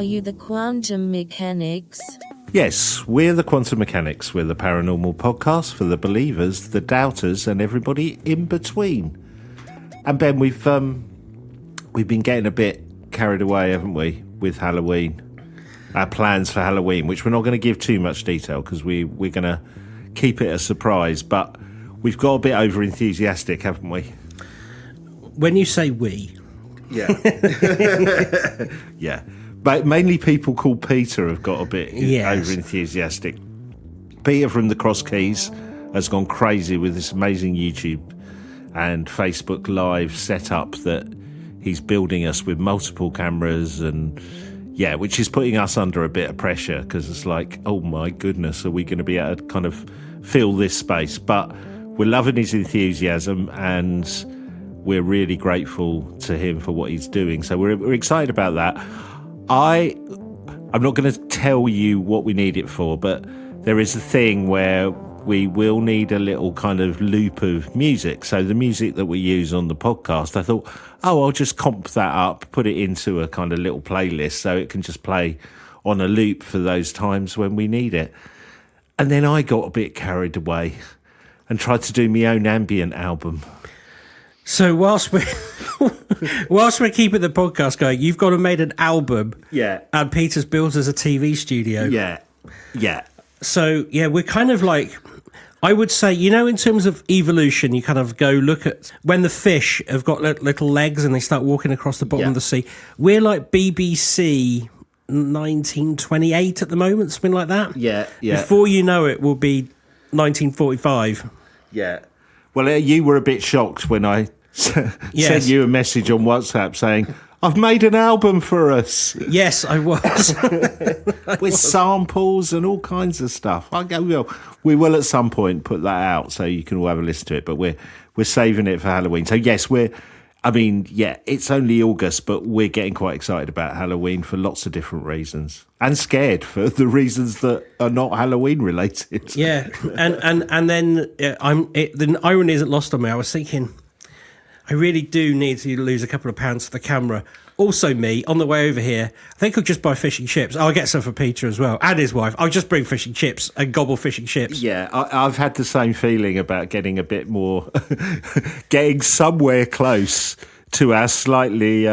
Are you the quantum mechanics? Yes, we're the Quantum Mechanics. We're the paranormal podcast for the believers, the doubters, and everybody in between. And Ben, we've been getting a bit carried away, haven't we, with Halloween? Our plans for Halloween, which we're not going to give too much detail because we're going to keep it a surprise. But we've got a bit over enthusiastic, haven't we? When you say we, yeah, yeah. But mainly people called Peter have got a bit over enthusiastic. Peter from the Cross Keys has gone crazy with this amazing YouTube and Facebook Live setup that he's building us with multiple cameras and which is putting us under a bit of pressure because it's like, oh my goodness, are we going to be able to kind of fill this space? But we're loving his enthusiasm and we're really grateful to him for what he's doing. So we're excited about that. I'm not going to tell you what we need it for, but there is a thing where we will need a little kind of loop of music. So the music that we use on the podcast, I thought, I'll just comp that up, put it into a kind of little playlist so it can just play on a loop for those times when we need it. And then I got a bit carried away and tried to do my own ambient album. So whilst we're keeping the podcast going, you've gone and made an album. Yeah. And Peter's built us a TV studio. Yeah. Yeah. So, we're kind of like, I would say, in terms of evolution, you kind of go look at when the fish have got little legs and they start walking across the bottom of the sea. We're like BBC 1928 at the moment, something like that. Yeah, yeah. Before you know it, will be 1945. Yeah. Well, you were a bit shocked when I sent you a message on WhatsApp saying, I've made an album for us. Yes, I was. With samples and all kinds of stuff. We will at some point put that out so you can all have a listen to it, but we're saving it for Halloween. So yes, it's only August, but we're getting quite excited about Halloween for lots of different reasons. And scared for the reasons that are not Halloween related. Yeah, and then the irony isn't lost on me. I was thinking, I really do need to lose a couple of pounds for the camera. Also me, on the way over here, I think I'll just buy fish and chips. I'll get some for Peter as well, and his wife. I'll just bring fish and chips and gobble fish and chips. Yeah, I've had the same feeling about getting a bit more, getting somewhere close to our slightly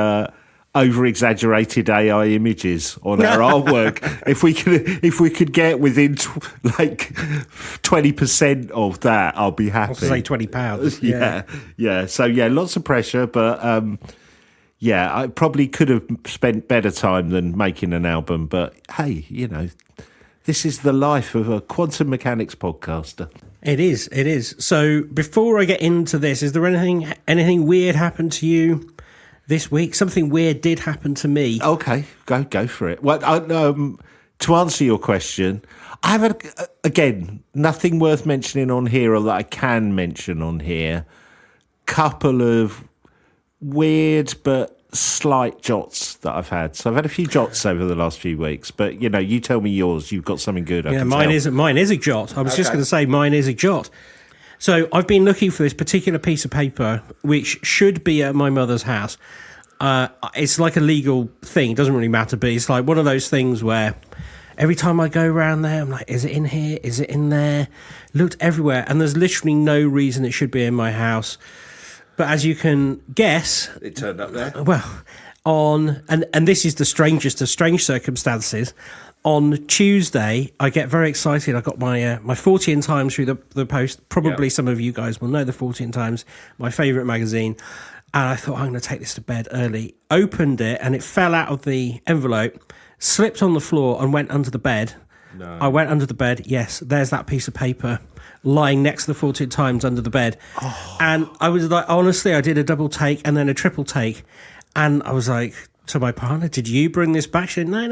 over-exaggerated AI images on our artwork. If we could get within 20% of that, I'll be happy. I'll say £20. Yeah. So lots of pressure, but I probably could have spent better time than making an album. But hey, this is the life of a quantum mechanics podcaster. It is. So before I get into this, is there anything weird happened to you this week? Something weird did happen to me. Okay, go for it. Well, to answer your question, I have again nothing worth mentioning on here, or that I can mention on here. Couple of weird but slight jots that I've had. So I've had a few jots over the last few weeks. But you tell me yours. You've got something good. Mine is a jot. I was just going to say mine is a jot. So I've been looking for this particular piece of paper, which should be at my mother's house. It's like a legal thing. It doesn't really matter, but it's like one of those things where every time I go around there, I'm like, is it in here? Is it in there? Looked everywhere, and there's literally no reason it should be in my house. But as you can guess, it turned up there. Well, and this is the strangest of strange circumstances. On Tuesday, I get very excited. I got my 14 Times through the post. Probably some of you guys will know the 14 Times, my favourite magazine. And I thought, I'm going to take this to bed early. Opened it, and it fell out of the envelope, slipped on the floor, and went under the bed. No. I went under the bed. Yes, there's that piece of paper lying next to the 14 Times under the bed. Oh. And I was like, honestly, I did a double take and then a triple take. And I was like to my partner, did you bring this back? She said, no.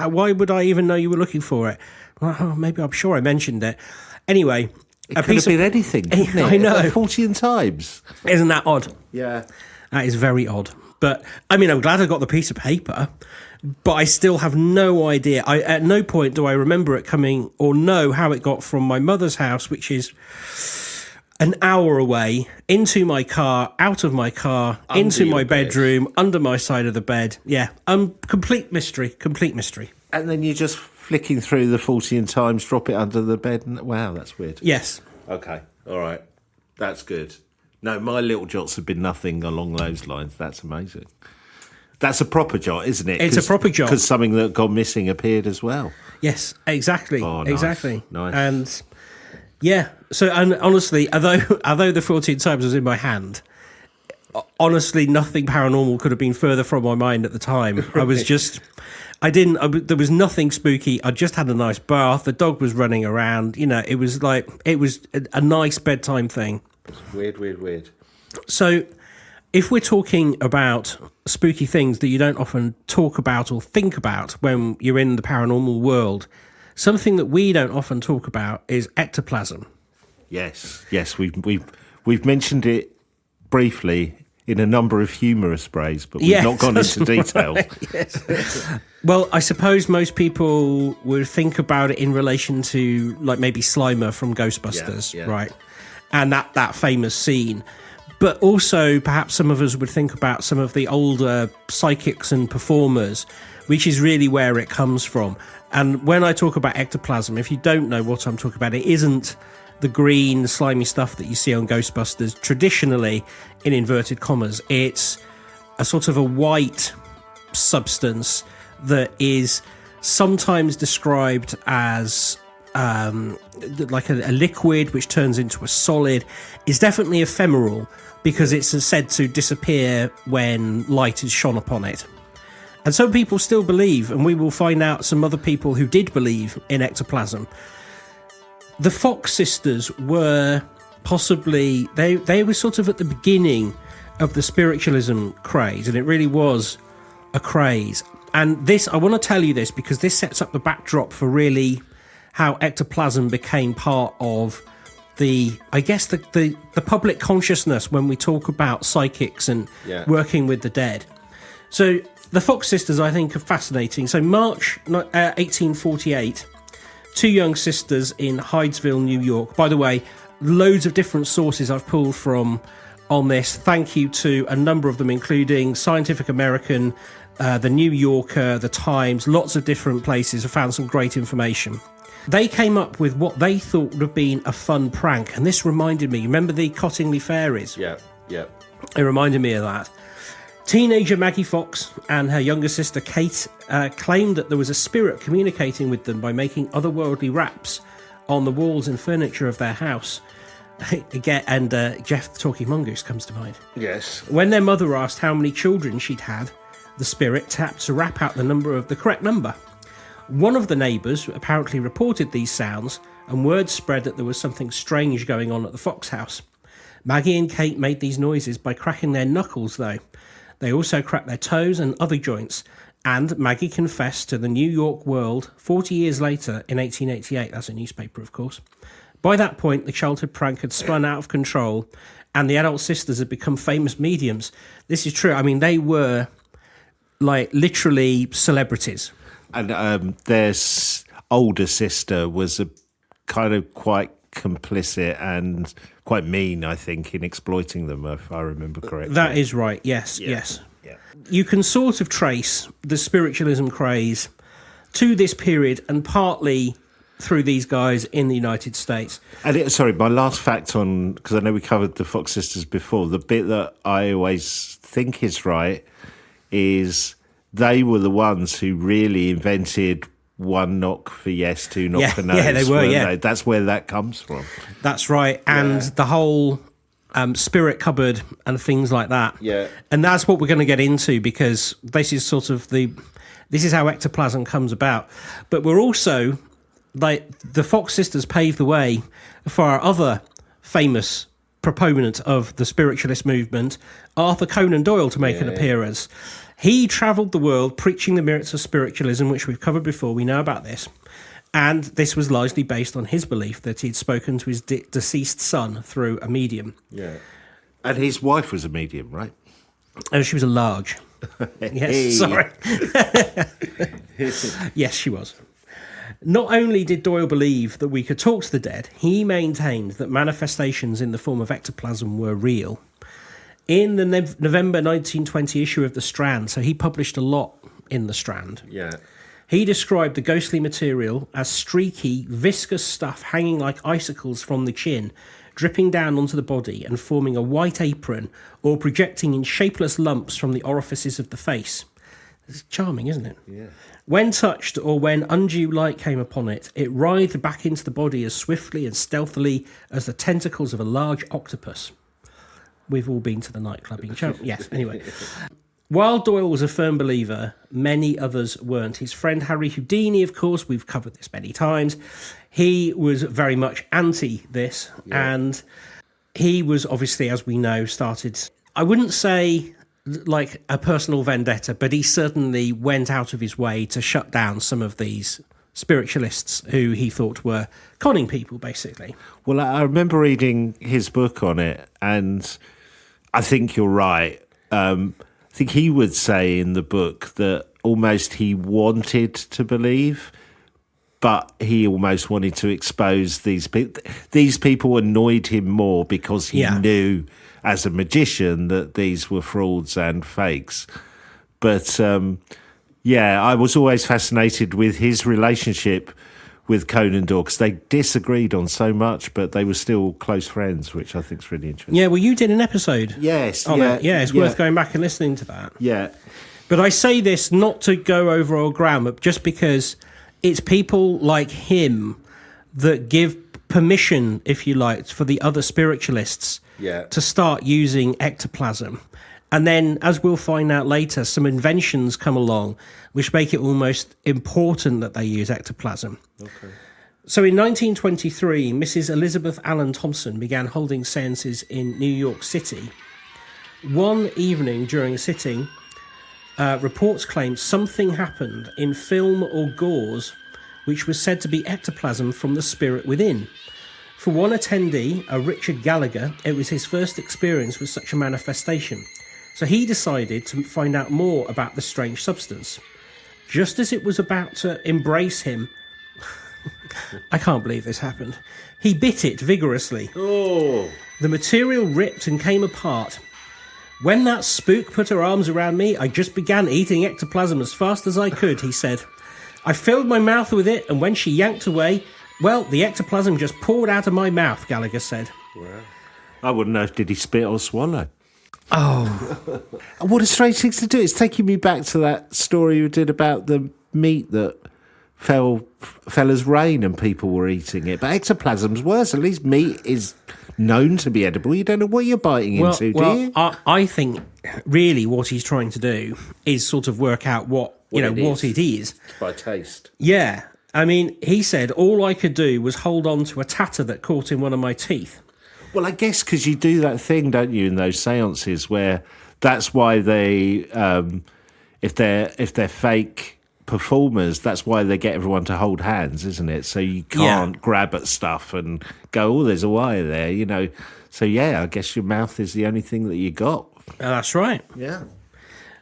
Why would I even know you were looking for it? Well, maybe I'm sure I mentioned it. Anyway. It could have been anything, couldn't it? I know. Like 14 Times. Isn't that odd? Yeah. That is very odd. But, I'm glad I got the piece of paper, but I still have no idea. At no point do I remember it coming or know how it got from my mother's house, which is an hour away, into my car, out of my car, into my bedroom, under my side of the bed. Yeah, complete mystery. And then you're just flicking through the Fortean Times, drop it under the bed. Wow, that's weird. Yes. Okay, all right. That's good. No, my little jots have been nothing along those lines. That's amazing. That's a proper jot, isn't it? It's a proper jot. Because something that gone missing appeared as well. Yes, exactly. Oh, nice. Exactly. Nice. And yeah, so and honestly, although the 14 Times was in my hand, honestly, nothing paranormal could have been further from my mind at the time. I was just, there was nothing spooky. I just had a nice bath. The dog was running around. You know, it was a nice bedtime thing. Weird. So if we're talking about spooky things that you don't often talk about or think about when you're in the paranormal world, something that we don't often talk about is ectoplasm. Yes, we've mentioned it briefly in a number of humorous ways, but we've not gone into detail. Yes. Well, I suppose most people would think about it in relation to like maybe Slimer from Ghostbusters, right? And that famous scene. But also perhaps some of us would think about some of the older psychics and performers, which is really where it comes from. And when I talk about ectoplasm, if you don't know what I'm talking about, it isn't the green, slimy stuff that you see on Ghostbusters traditionally, in inverted commas. It's a sort of a white substance that is sometimes described as like a liquid which turns into a solid. Is definitely ephemeral because it's said to disappear when light is shone upon it. And some people still believe, and we will find out some other people who did believe in ectoplasm. The Fox sisters were possibly, they were sort of at the beginning of the spiritualism craze, and it really was a craze. And this, I want to tell you this because this sets up the backdrop for really how ectoplasm became part of the public consciousness when we talk about psychics and working with the dead. So the Fox sisters, I think, are fascinating. So March 1848, two young sisters in Hydesville, New York. By the way, loads of different sources I've pulled from on this. Thank you to a number of them, including Scientific American, the New Yorker, the Times, lots of different places. I found some great information. They came up with what they thought would have been a fun prank, and this reminded me, remember the Cottingley fairies? Yeah. It reminded me of that. Teenager Maggie Fox and her younger sister Kate claimed that there was a spirit communicating with them by making otherworldly raps on the walls and furniture of their house. Again, and Jeff the Talking Mongoose comes to mind. Yes. When their mother asked how many children she'd had, the spirit tapped to rap out the correct number. One of the neighbours apparently reported these sounds, and word spread that there was something strange going on at the Fox house. Maggie and Kate made these noises by cracking their knuckles, though. They also cracked their toes and other joints, and Maggie confessed to the New York World 40 years later in 1888. That's a newspaper, of course. By that point, the childhood prank had spun out of control, and the adult sisters had become famous mediums. This is true. I mean, they were, like, literally celebrities. And their older sister was a kind of quite complicit and quite mean, I think, in exploiting them, if I remember correctly. That is right, yes. Yeah. You can sort of trace the spiritualism craze to this period, and partly through these guys in the United States. And my last fact on, because I know we covered the Fox sisters before, the bit that I always think is right is they were the ones who really invented one knock for yes, two knock for no. Yeah, they were, They? That's where that comes from. That's right. And the whole spirit cupboard and things like that. Yeah. And that's what we're going to get into, because this is sort of this is how ectoplasm comes about. But we're also, like, the Fox sisters paved the way for our other famous proponent of the spiritualist movement, Arthur Conan Doyle, to make an appearance. He travelled the world preaching the merits of spiritualism, which we've covered before. We know about this. And this was largely based on his belief that he'd spoken to his deceased son through a medium. Yeah. And his wife was a medium, right? Oh, she was a large. Yes, sorry. Yes, she was. Not only did Doyle believe that we could talk to the dead, he maintained that manifestations in the form of ectoplasm were real. In the November 1920 issue of The Strand, so he published a lot in The Strand. Yeah. He described the ghostly material as streaky, viscous stuff hanging like icicles from the chin, dripping down onto the body and forming a white apron or projecting in shapeless lumps from the orifices of the face. It's charming, isn't it? Yeah. When touched or when undue light came upon it, it writhed back into the body as swiftly and stealthily as the tentacles of a large octopus. We've all been to the nightclub. Yes, anyway. While Doyle was a firm believer, many others weren't. His friend Harry Houdini, of course, we've covered this many times, he was very much anti this, and he was obviously, as we know, started, I wouldn't say like a personal vendetta, but he certainly went out of his way to shut down some of these spiritualists who he thought were conning people, basically. Well, I remember reading his book on it, and I think you're right. I think he would say in the book that almost he wanted to believe, but he almost wanted to expose these people. These people annoyed him more because he knew as a magician that these were frauds and fakes. But, I was always fascinated with his relationship with Conan Doyle, because they disagreed on so much, but they were still close friends, which I think is really interesting. Yeah, well, you did an episode. Yes. It's worth going back and listening to that. Yeah. But I say this not to go over old ground, but just because it's people like him that give permission, if you like, for the other spiritualists to start using ectoplasm. And then, as we'll find out later, some inventions come along which make it almost important that they use ectoplasm. Okay. So in 1923, Mrs. Elizabeth Allen Thompson began holding seances in New York City. One evening during a sitting, reports claimed something happened in film or gauze which was said to be ectoplasm from the spirit within. For one attendee, a Richard Gallagher, it was his first experience with such a manifestation. So he decided to find out more about the strange substance. Just as it was about to embrace him, I can't believe this happened, he bit it vigorously. Oh. The material ripped and came apart. When that spook put her arms around me, I just began eating ectoplasm as fast as I could, he said. I filled my mouth with it, and when she yanked away, well, the ectoplasm just poured out of my mouth, Gallagher said. Wow. I wouldn't know, did he spit or swallow? Oh. What a strange thing to do. It's taking me back to that story you did about the meat that fell as rain and people were eating it. But ectoplasm's worse. At least meat is known to be edible. You don't know what you're biting into, do you? I think really what he's trying to do is sort of work out what it is. By taste. Yeah. I mean, he said, all I could do was hold on to a tatter that caught in one of my teeth. Well, I guess because you do that thing, don't you, in those seances where that's why they, if they're fake performers, that's why they get everyone to hold hands, isn't it? So you can't grab at stuff and go, oh, there's a wire there, you know. So, I guess your mouth is the only thing that you got. That's right. Yeah.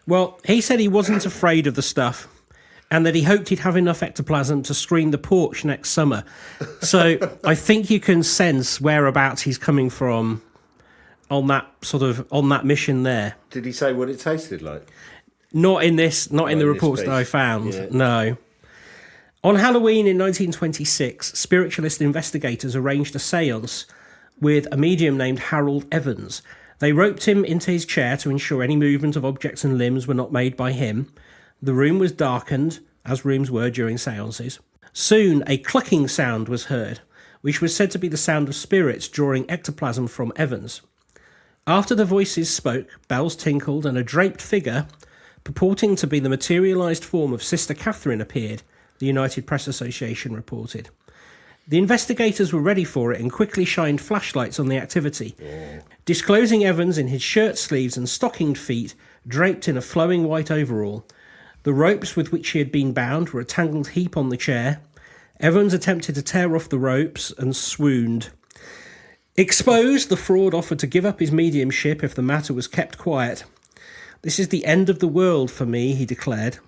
Well, he said he wasn't afraid of the stuff and that he hoped he'd have enough ectoplasm to screen the porch next summer. So I think you can sense whereabouts he's coming from on that mission there. Did he say what it tasted like? Not in the reports that I found, no. On Halloween in 1926, spiritualist investigators arranged a séance with a medium named Harold Evans. They roped him into his chair to ensure any movement of objects and limbs were not made by him. The room was darkened, as rooms were during séances. Soon, a clucking sound was heard, which was said to be the sound of spirits drawing ectoplasm from Evans. After the voices spoke, bells tinkled, and a draped figure, purporting to be the materialised form of Sister Catherine, appeared, the United Press Association reported. The investigators were ready for it and quickly shined flashlights on the activity, disclosing Evans in his shirt sleeves and stockinged feet, draped in a flowing white overall. The ropes with which he had been bound were a tangled heap on the chair. Evans attempted to tear off the ropes and swooned. Exposed, the fraud offered to give up his mediumship if the matter was kept quiet. This is the end of the world for me, he declared.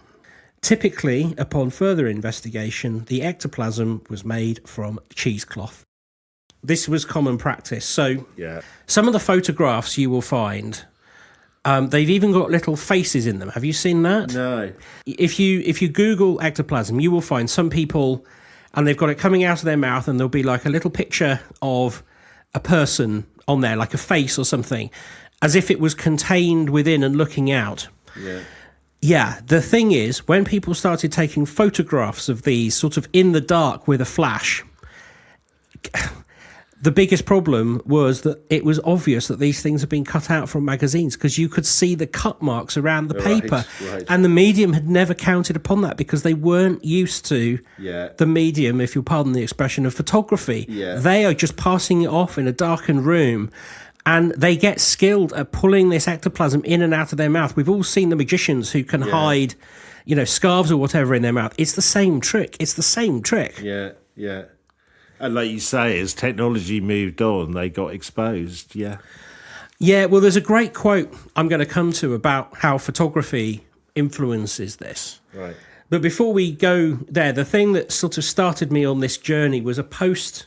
Typically, upon further investigation, the ectoplasm was made from cheesecloth. This was common practice. So some of the photographs you will find, they've even got little faces in them. Have you seen that? No. If you Google ectoplasm, you will find some people, and they've got it coming out of their mouth, and there'll be like a little picture of a person on there, like a face or something, as if it was contained within and looking out. Yeah, the thing is, when people started taking photographs of these sort of in the dark with a flash, the biggest problem was that it was obvious that these things had been cut out from magazines, because you could see the cut marks around the paper. Right. And the medium had never counted upon that, because they weren't used to the medium, if you'll pardon the expression, of photography. They are just passing it off in a darkened room. And they get skilled at pulling this ectoplasm in and out of their mouth. We've all seen the magicians who can hide, scarves or whatever in their mouth. It's the same trick. Yeah. And like you say, as technology moved on, they got exposed. Yeah, well, there's a great quote I'm going to come to about how photography influences this. Right. But before we go there, the thing that sort of started me on this journey was a post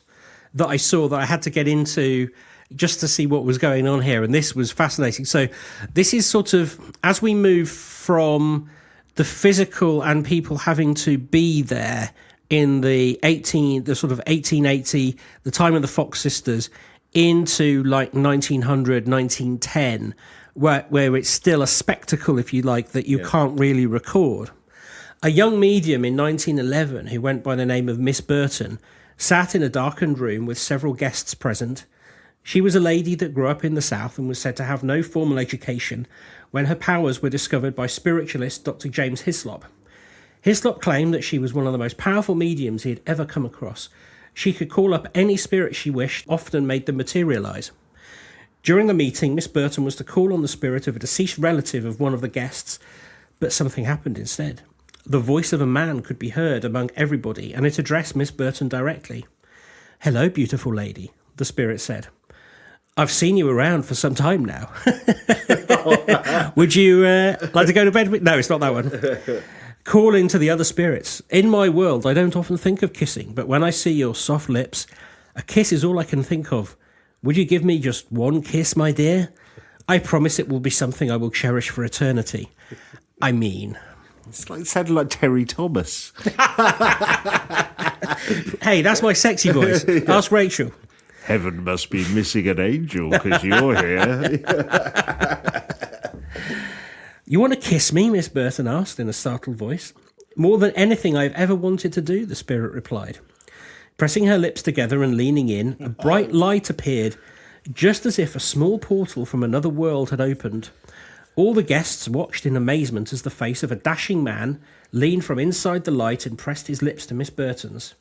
that I saw that I had to get into just to see what was going on here. And this was fascinating. So this is sort of, as we move from the physical and people having to be there in the sort of 1880, the time of the Fox sisters, into like 1900, 1910, where it's still a spectacle, if you like, that you can't really record. A young medium in 1911 who went by the name of Miss Burton sat in a darkened room with several guests present. She was a lady that grew up in the South and was said to have no formal education when her powers were discovered by spiritualist Dr. James Hislop. Hislop claimed that she was one of the most powerful mediums he had ever come across. She could call up any spirit she wished, often made them materialise. During the meeting, Miss Burton was to call on the spirit of a deceased relative of one of the guests, but something happened instead. The voice of a man could be heard among everybody, and it addressed Miss Burton directly. "Hello, beautiful lady," the spirit said. "I've seen you around for some time now. Would you like to go to bed with..." No, it's not that one. Calling to the other spirits. "In my world, I don't often think of kissing, but when I see your soft lips, a kiss is all I can think of. Would you give me just one kiss, my dear? I promise it will be something I will cherish for eternity. I mean..." It sounded like Terry Thomas. Hey, that's my sexy voice. Ask Rachel. "Heaven must be missing an angel because you're here." "You want to kiss me?" Miss Burton asked in a startled voice. "More than anything I've ever wanted to do," the spirit replied. Pressing her lips together and leaning in, a bright light appeared, just as if a small portal from another world had opened. All the guests watched in amazement as the face of a dashing man leaned from inside the light and pressed his lips to Miss Burton's.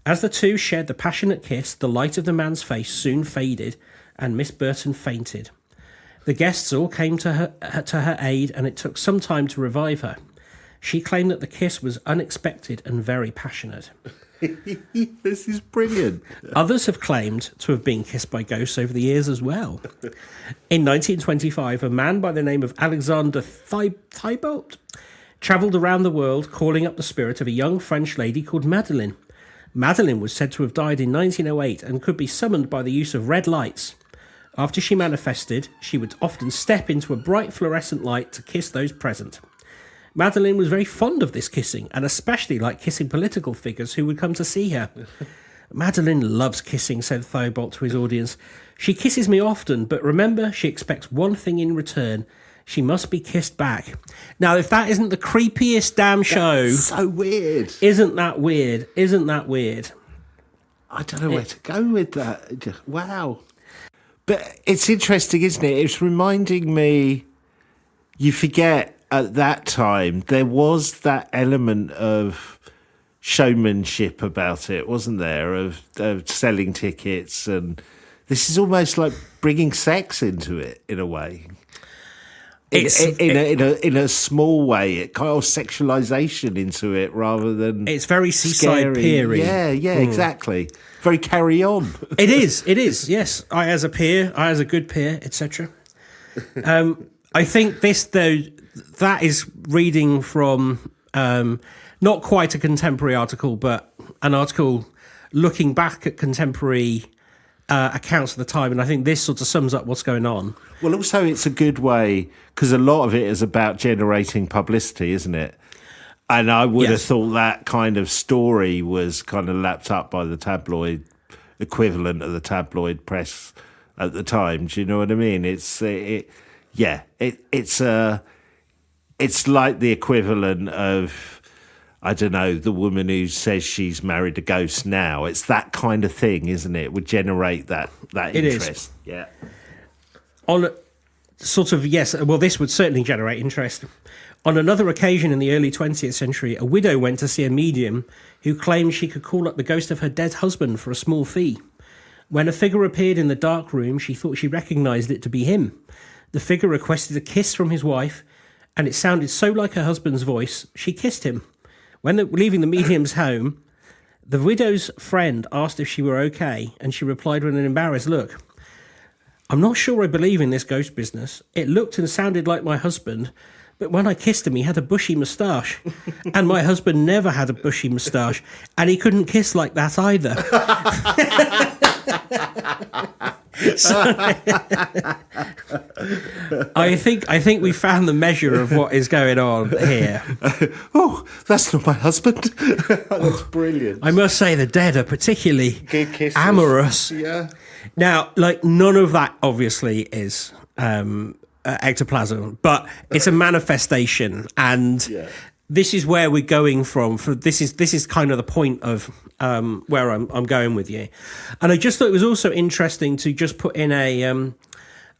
As the two shared the passionate kiss, the light of the man's face soon faded, and Miss Burton fainted. The guests all came to her aid, and it took some time to revive her. She claimed that the kiss was unexpected and very passionate. This is brilliant. Others have claimed to have been kissed by ghosts over the years as well. In 1925, a man by the name of Alexander Thibault travelled around the world calling up the spirit of a young French lady called Madeleine. Madeleine was said to have died in 1908 and could be summoned by the use of red lights. After she manifested, she would often step into a bright fluorescent light to kiss those present. Madeleine was very fond of this kissing, and especially liked kissing political figures who would come to see her. "Madeleine loves kissing," said Thibault to his audience. "She kisses me often, but remember, she expects one thing in return. She must be kissed back." Now, if that isn't the creepiest damn show... That's so weird. Isn't that weird? Isn't that weird? I don't know where to go with that. Just, wow. But it's interesting, isn't it? It's reminding me, you forget at that time, there was that element of showmanship about it, wasn't there? Of selling tickets. And this is almost like bringing sex into it, in a way. In a small way, it kind of sexualization into it rather than it's very seaside peery. Yeah, exactly. Very Carry On. It is. Yes, I as a peer, I as a good peer, etc. I think this though, that is reading from Not quite a contemporary article, but an article looking back at contemporary accounts of the time, and I think this sort of sums up what's going on. Well, also it's a good way, because a lot of it is about generating publicity, isn't it? And I would have thought that kind of story was kind of lapped up by the tabloid equivalent of the tabloid press at the time. Do you know what I mean? It's like the equivalent of, I don't know, the woman who says she's married a ghost now. It's that kind of thing, isn't it? Would generate that interest. Is. Yeah. On sort of, yes, well, this would certainly generate interest. On another occasion in the early 20th century, a widow went to see a medium who claimed she could call up the ghost of her dead husband for a small fee. When a figure appeared in the dark room, she thought she recognised it to be him. The figure requested a kiss from his wife, and it sounded so like her husband's voice, she kissed him. When leaving the medium's home, the widow's friend asked if she were okay, and she replied with an embarrassed look, "I'm not sure I believe in this ghost business. It looked and sounded like my husband, but when I kissed him, he had a bushy moustache. And my husband never had a bushy moustache, and he couldn't kiss like that either." So, I think we found the measure of what is going on here. Oh, that's not my husband. That's brilliant. I must say the dead are particularly amorous. Yeah. Now, like, none of that obviously is ectoplasm, but it's a manifestation, and this is where we're going from. This is kind of the point of where I'm going with you. And I just thought it was also interesting to just put in a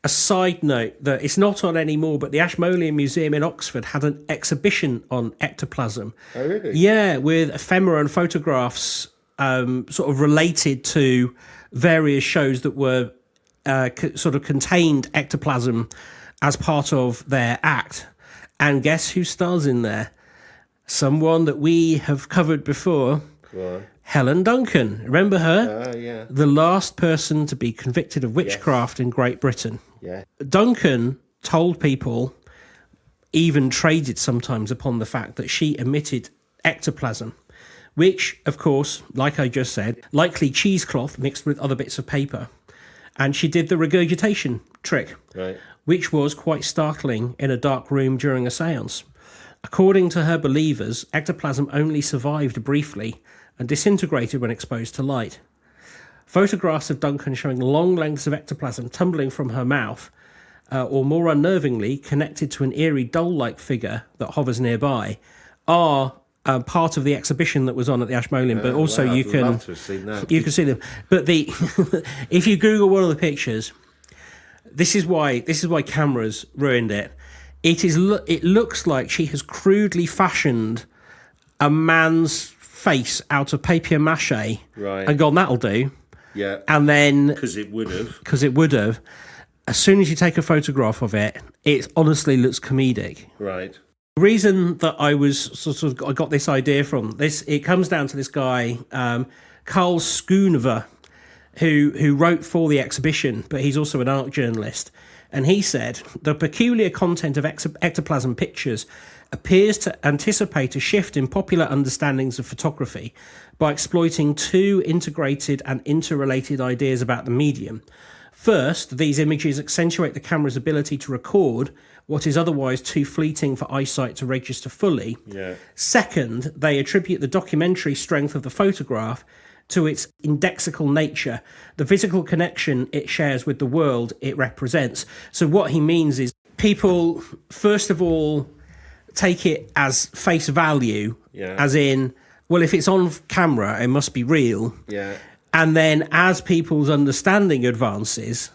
side note that it's not on anymore, but the Ashmolean Museum in Oxford had an exhibition on ectoplasm. Oh, really? Yeah, with ephemera and photographs sort of related to various shows that were sort of contained ectoplasm as part of their act. And guess who stars in there? Someone that we have covered before. Helen Duncan. Remember her? Yeah. The last person to be convicted of witchcraft in Great Britain. Yeah. Duncan told people, even traded sometimes upon the fact that she emitted ectoplasm, which, of course, like I just said, likely cheesecloth mixed with other bits of paper. And she did the regurgitation trick, which was quite startling in a dark room during a séance. According to her believers, ectoplasm only survived briefly and disintegrated when exposed to light. Photographs of Duncan showing long lengths of ectoplasm tumbling from her mouth, or more unnervingly, connected to an eerie doll-like figure that hovers nearby, are part of the exhibition that was on at the Ashmolean. But also you can see them. But if you Google one of the pictures, this is why cameras ruined it. It looks like she has crudely fashioned a man's face out of papier-mâché and gone, that'll do. Yeah. And then... Because it would have. As soon as you take a photograph of it, it honestly looks comedic. Right. The reason that I got this idea from this, it comes down to this guy, Carl Schoonover, who wrote for the exhibition, but he's also an art journalist. And he said, the peculiar content of ectoplasm pictures appears to anticipate a shift in popular understandings of photography by exploiting two integrated and interrelated ideas about the medium. First, these images accentuate the camera's ability to record what is otherwise too fleeting for eyesight to register fully. Yeah. Second, they attribute the documentary strength of the photograph to its indexical nature, the physical connection it shares with the world it represents. So what he means is people, first of all, take it as face value, as in, well, if it's on camera, it must be real. Yeah. And then as people's understanding advances,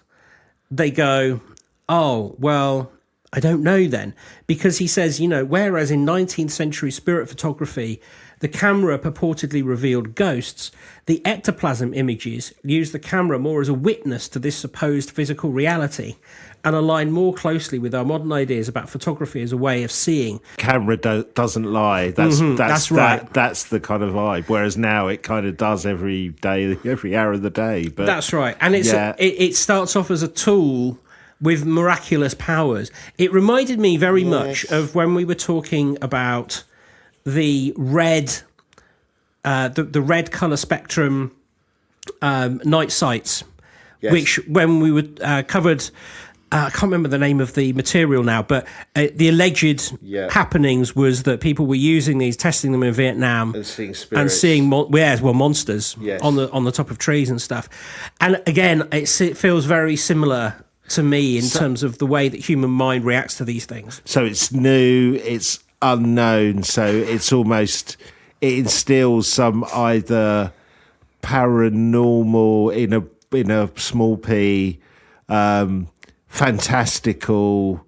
they go, oh, well, I don't know then. Because he says, whereas in 19th century spirit photography, the camera purportedly revealed ghosts, the ectoplasm images use the camera more as a witness to this supposed physical reality and align more closely with our modern ideas about photography as a way of seeing. Camera doesn't lie. That's right. That's the kind of vibe. Whereas now it kind of does every day, every hour of the day. But that's right. And it starts off as a tool with miraculous powers. It reminded me very much of when we were talking about the red, the red color spectrum night sights, which when we were covered. I can't remember the name of the material now, but the alleged happenings was that people were using these, testing them in Vietnam, and seeing spirits, and seeing monsters on the top of trees and stuff. And again, it feels very similar to me in terms of the way that human mind reacts to these things. So it's new, it's unknown, so it's almost, it instills some either paranormal in a small p. Fantastical,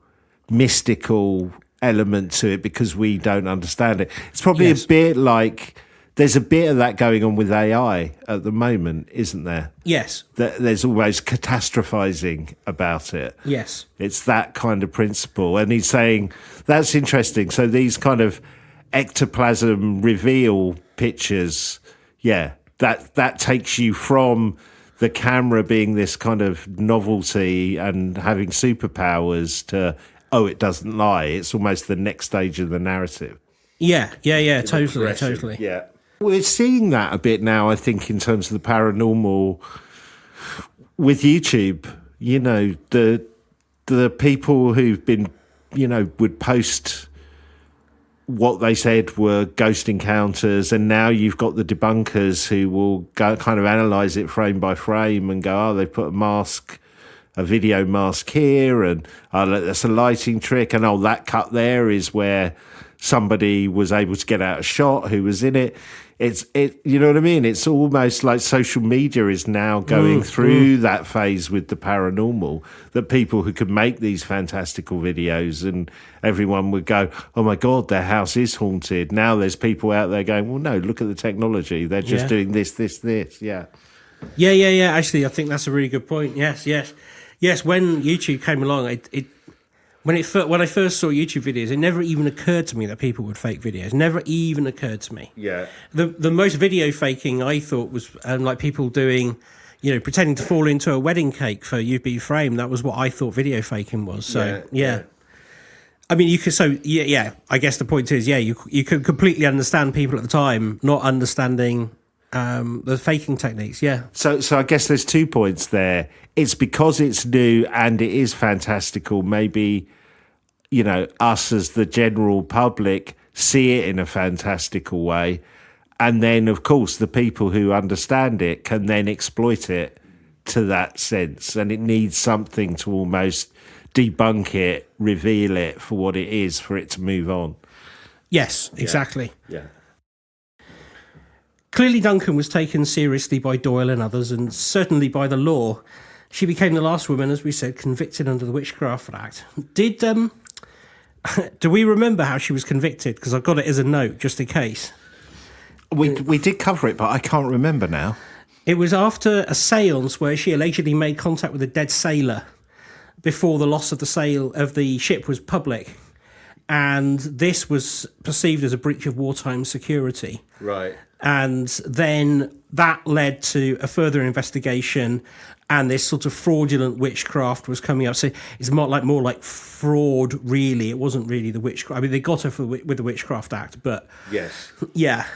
mystical element to it because we don't understand it. It's probably a bit like there's a bit of that going on with AI at the moment, isn't there? Yes. There's always catastrophizing about it. Yes. It's that kind of principle. And he's saying, that's interesting. So these kind of ectoplasm reveal pictures, that takes you from the camera being this kind of novelty and having superpowers to, it doesn't lie. It's almost the next stage of the narrative. Yeah, totally. Yeah. We're seeing that a bit now, I think, in terms of the paranormal with YouTube. You know, the people who've been, would post what they said were ghost encounters, and now you've got the debunkers who will go kind of analyze it frame by frame and go, they've put a video mask here, and that's a lighting trick, and that cut there is where somebody was able to get out a shot who was in it. You know what I mean? It's almost like social media is now going through that phase with the paranormal, that people who could make these fantastical videos and everyone would go, oh my God, their house is haunted. Now there's people out there going, well, no, look at the technology. They're just doing this. Yeah. Yeah. Actually, I think that's a really good point. Yes. When YouTube came along, when I first saw YouTube videos, it never even occurred to me that people would fake videos. Never even occurred to me. Yeah. The most video faking I thought was like people doing, pretending to fall into a wedding cake for UB frame. That was what I thought video faking was. So yeah. I mean, you could. So yeah. I guess the point is, you could completely understand people at the time not understanding the faking techniques. Yeah. So I guess there's 2 points there. It's because it's new and it is fantastical. Maybe, us as the general public see it in a fantastical way. And then, of course, the people who understand it can then exploit it to that sense. And it needs something to almost debunk it, reveal it for what it is, for it to move on. Yes, exactly. Yeah. Clearly, Duncan was taken seriously by Doyle and others, and certainly by the law. She became the last woman, as we said, convicted under the Witchcraft Act. Do we remember how she was convicted? Because I've got it as a note, just in case. We did cover it, but I can't remember now. It was after a séance where she allegedly made contact with a dead sailor before the loss of the ship was public. And this was perceived as a breach of wartime security. Right. And then that led to a further investigation, and this sort of fraudulent witchcraft was coming up. So it's more like fraud, really. It wasn't really the witchcraft. I mean, they got her with the Witchcraft Act, but... Yes. Yeah.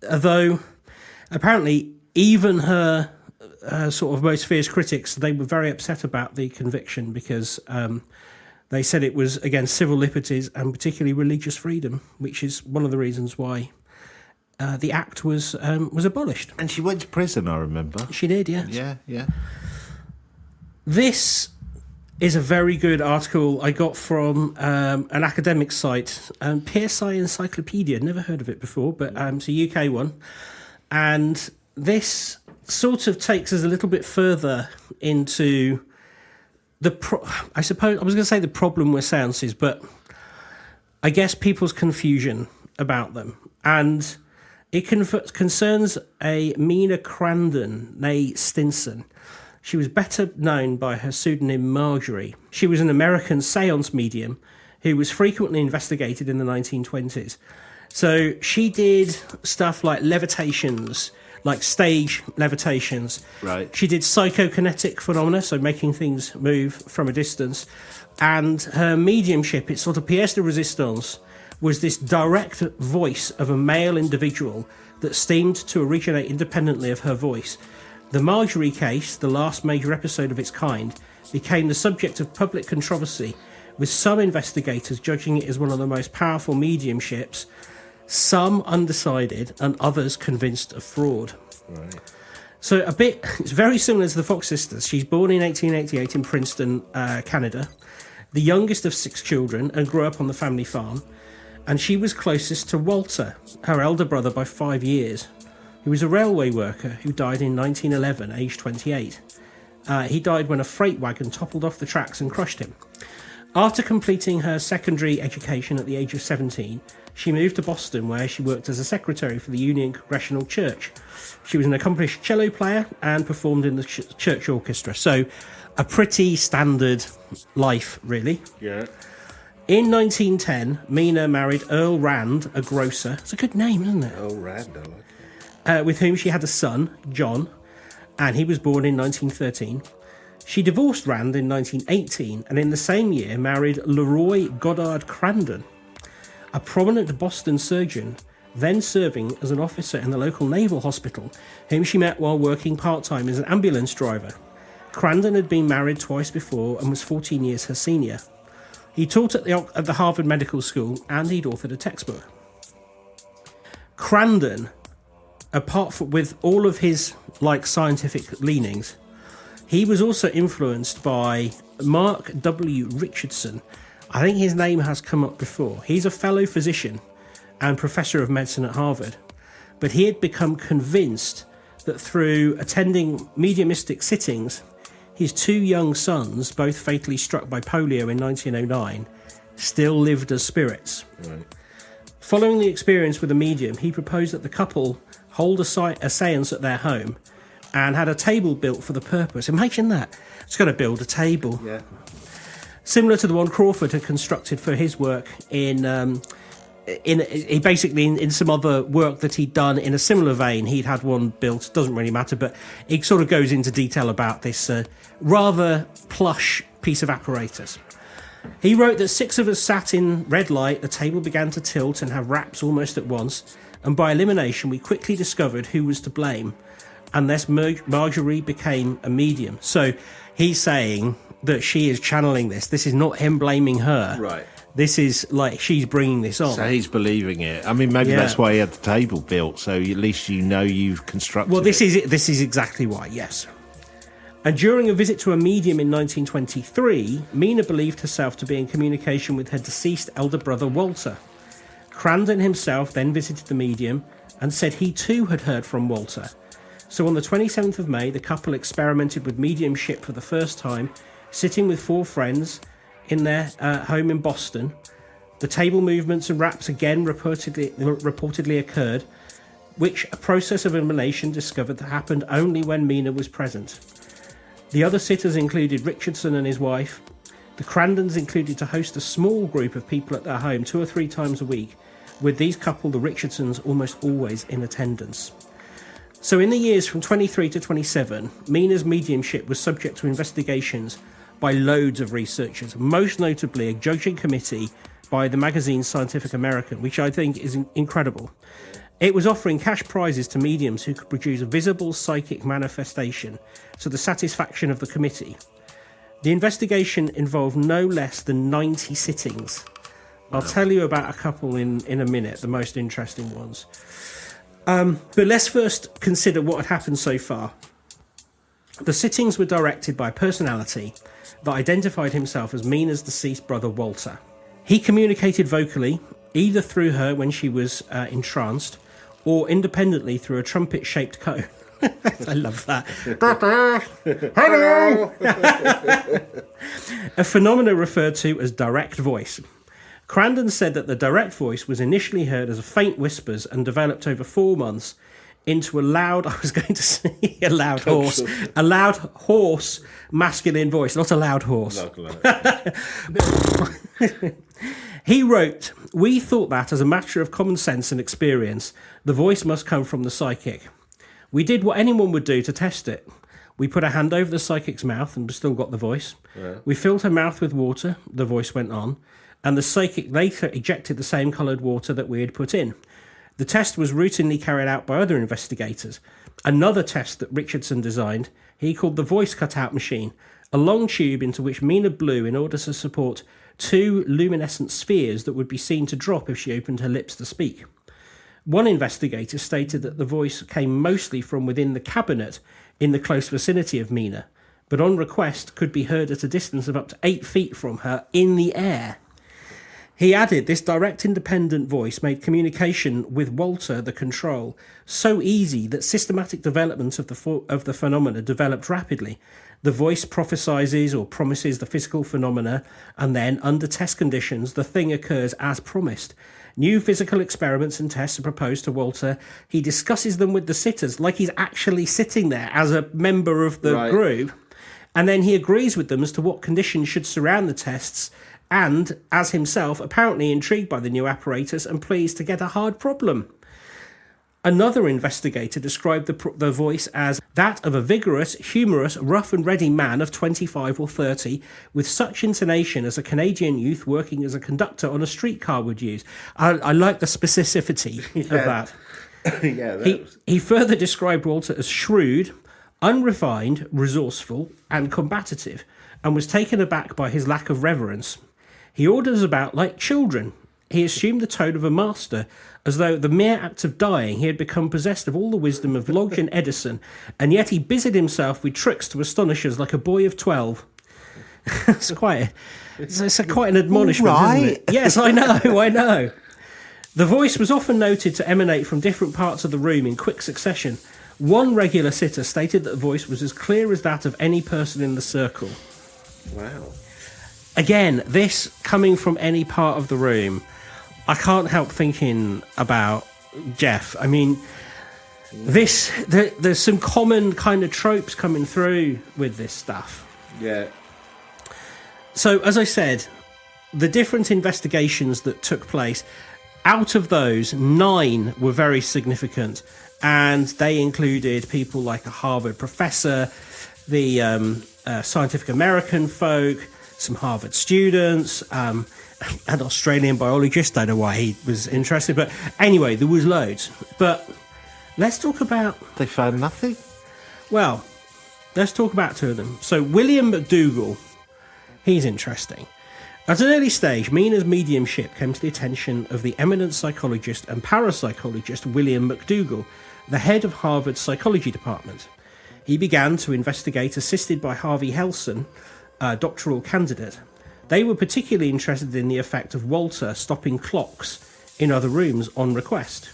Although, apparently, even her sort of most fierce critics, they were very upset about the conviction because... they said it was against civil liberties and particularly religious freedom, which is one of the reasons why the act was abolished. And she went to prison, I remember. She did, yes. Yeah. This is a very good article I got from an academic site, PSI Encyclopedia. Never heard of it before, but it's a UK one. And this sort of takes us a little bit further into... I suppose I was going to say the problem with seances, but I guess people's confusion about them. And it concerns a Mina Crandon, née Stinson. She was better known by her pseudonym Marjorie. She was an American seance medium who was frequently investigated in the 1920s. So she did stuff like levitations, like stage levitations. Right. She did psychokinetic phenomena, so making things move from a distance. And her mediumship, it's sort of pièce de résistance, was this direct voice of a male individual that seemed to originate independently of her voice. The Marjorie case, the last major episode of its kind, became the subject of public controversy, with some investigators judging it as one of the most powerful mediumships, some undecided, and others convinced of fraud. Right. So it's very similar to the Fox sisters. She's born in 1888 in Princeton, Canada, the youngest of 6 children, and grew up on the family farm. And she was closest to Walter, her elder brother, by 5 years. He was a railway worker who died in 1911, aged 28. He died when a freight wagon toppled off the tracks and crushed him. After completing her secondary education at the age of 17, she moved to Boston, where she worked as a secretary for the Union Congregational Church. She was an accomplished cello player and performed in the church orchestra. So, a pretty standard life, really. Yeah. In 1910, Mina married Earl Rand, a grocer. It's a good name, isn't it? Earl Rand, I like it. With whom she had a son, John, and he was born in 1913. She divorced Rand in 1918, and in the same year married Leroy Goddard Crandon, a prominent Boston surgeon, then serving as an officer in the local naval hospital, whom she met while working part-time as an ambulance driver. Crandon had been married twice before and was 14 years her senior. He taught at the Harvard Medical School, and he'd authored a textbook. Crandon, with all of his scientific leanings, he was also influenced by Mark W. Richardson. I think his name has come up before. He's a fellow physician and professor of medicine at Harvard, but he had become convinced that through attending mediumistic sittings, his 2 young sons, both fatally struck by polio in 1909, still lived as spirits. Right. Following the experience with a medium, he proposed that the couple hold a séance at their home and had a table built for the purpose. Imagine that. It's got to build a table. Yeah. Similar to the one Crawford had constructed for his work in some other work that he'd done in a similar vein. He'd had one built, doesn't really matter, but it sort of goes into detail about this rather plush piece of apparatus. He wrote that 6 of us sat in red light, the table began to tilt and have raps almost at once, and by elimination we quickly discovered who was to blame, and thus Marjorie became a medium. So he's saying that she is channeling this. This is not him blaming her. Right. This is she's bringing this on. So he's believing it. I mean, maybe that's why he had the table built, so at least you've constructed it. Well, this is exactly why, yes. And during a visit to a medium in 1923, Mina believed herself to be in communication with her deceased elder brother, Walter. Crandon himself then visited the medium and said he too had heard from Walter. So on the 27th of May, the couple experimented with mediumship for the first time, sitting with 4 friends in their home in Boston. The table movements and raps again reportedly occurred, which a process of elimination discovered that happened only when Mina was present. The other sitters included Richardson and his wife. The Crandons included to host a small group of people at their home 2 or 3 times a week, with these couple, the Richardsons, almost always in attendance. So in the years from 23 to 27, Mina's mediumship was subject to investigations by loads of researchers, most notably a judging committee by the magazine Scientific American, which I think is incredible. It was offering cash prizes to mediums who could produce a visible psychic manifestation to the satisfaction of the committee. The investigation involved no less than 90 sittings. I'll tell you about a couple in a minute, the most interesting ones. But let's first consider what had happened so far. The sittings were directed by a personality that identified himself as Mina's deceased brother, Walter. He communicated vocally, either through her when she was entranced, or independently through a trumpet-shaped cone. I love that. Hello! A phenomenon referred to as direct voice. Crandon said that the direct voice was initially heard as a faint whispers and developed over 4 months into a loud, I was going to say a loud horse masculine voice, not a loud horse. He wrote, "We thought that as a matter of common sense and experience, the voice must come from the psychic. We did what anyone would do to test it. We put a hand over the psychic's mouth and still got the voice. Yeah. We filled her mouth with water," the voice went on, and the psychic later ejected the same coloured water that we had put in. The test was routinely carried out by other investigators. Another test that Richardson designed, he called the voice cutout machine, a long tube into which Mina blew in order to support 2 luminescent spheres that would be seen to drop if she opened her lips to speak. One investigator stated that the voice came mostly from within the cabinet in the close vicinity of Mina, but on request could be heard at a distance of up to 8 feet from her in the air. He added this direct independent voice made communication with Walter, the control, so easy that systematic development of the phenomena developed rapidly. The voice prophesizes or promises the physical phenomena, and then, under test conditions, the thing occurs as promised. New physical experiments and tests are proposed to Walter. He discusses them with the sitters like he's actually sitting there as a member of the group, and then he agrees with them as to what conditions should surround the tests, and, as himself, apparently intrigued by the new apparatus and pleased to get a hard problem. Another investigator described the voice as that of a vigorous, humorous, rough and ready man of 25 or 30, with such intonation as a Canadian youth working as a conductor on a streetcar would use. I like the specificity of that. He further described Walter as shrewd, unrefined, resourceful, and combative, and was taken aback by his lack of reverence. He orders about like children. He assumed the tone of a master, as though the mere act of dying he had become possessed of all the wisdom of Lodge and Edison, and yet he busied himself with tricks to astonish us like a boy of 12. It's quite an admonishment, isn't it? Yes, I know. The voice was often noted to emanate from different parts of the room in quick succession. One regular sitter stated that the voice was as clear as that of any person in the circle. Wow. Again, this coming from any part of the room, I can't help thinking about Jeff. I mean, there's some common kind of tropes coming through with this stuff. Yeah. So, as I said, the different investigations that took place, out of those, 9 were very significant, and they included people like a Harvard professor, the Scientific American folk, some Harvard students, an Australian biologist. I don't know why he was interested, but anyway, there was loads. But let's talk about... They found nothing? Well, let's talk about 2 of them. So William McDougall, he's interesting. At an early stage, Mina's mediumship came to the attention of the eminent psychologist and parapsychologist William McDougall, the head of Harvard's psychology department. He began to investigate, assisted by Harvey Helson, a doctoral candidate. They were particularly interested in the effect of Walter stopping clocks in other rooms on request.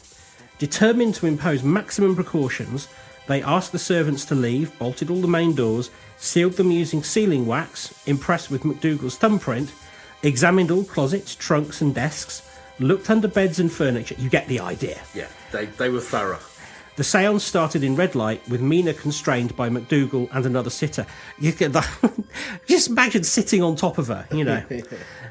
Determined to impose maximum precautions, they asked the servants to leave, bolted all the main doors, sealed them using sealing wax, impressed with McDougall's thumbprint, examined all closets, trunks and desks, looked under beds and furniture. You get the idea. Yeah, they were thorough. The seance started in red light, with Mina constrained by McDougall and another sitter. You get just imagine sitting on top of her, you know.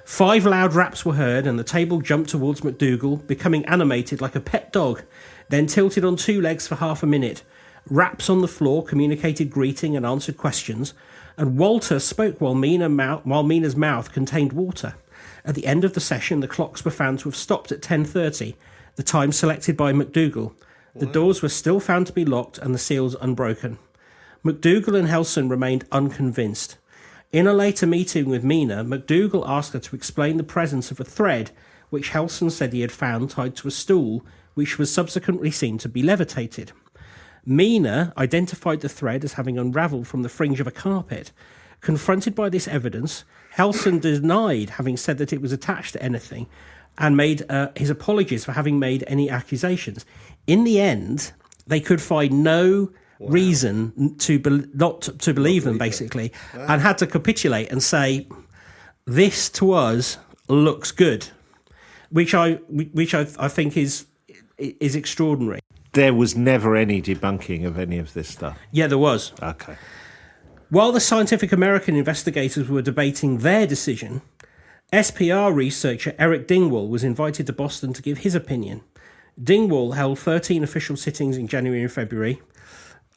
5 loud raps were heard, and the table jumped towards McDougall, becoming animated like a pet dog, then tilted on 2 legs for half a minute. Raps on the floor communicated greeting and answered questions, and Walter spoke while Mina's mouth contained water. At the end of the session, the clocks were found to have stopped at 10:30, the time selected by McDougall. The doors were still found to be locked and the seals unbroken. McDougall and Helson remained unconvinced. In a later meeting with Mina, McDougall asked her to explain the presence of a thread, which Helson said he had found tied to a stool, which was subsequently seen to be levitated. Mina identified the thread as having unravelled from the fringe of a carpet. Confronted by this evidence, Helson denied having said that it was attached to anything, and made his apologies for having made any accusations. In the end, they could find no reason not to believe them, basically, and had to capitulate and say, "This to us looks good," which I think is extraordinary. There was never any debunking of any of this stuff. Yeah, there was. Okay. While the Scientific American investigators were debating their decision, SPR researcher Eric Dingwall was invited to Boston to give his opinion. Dingwall held 13 official sittings in January and February.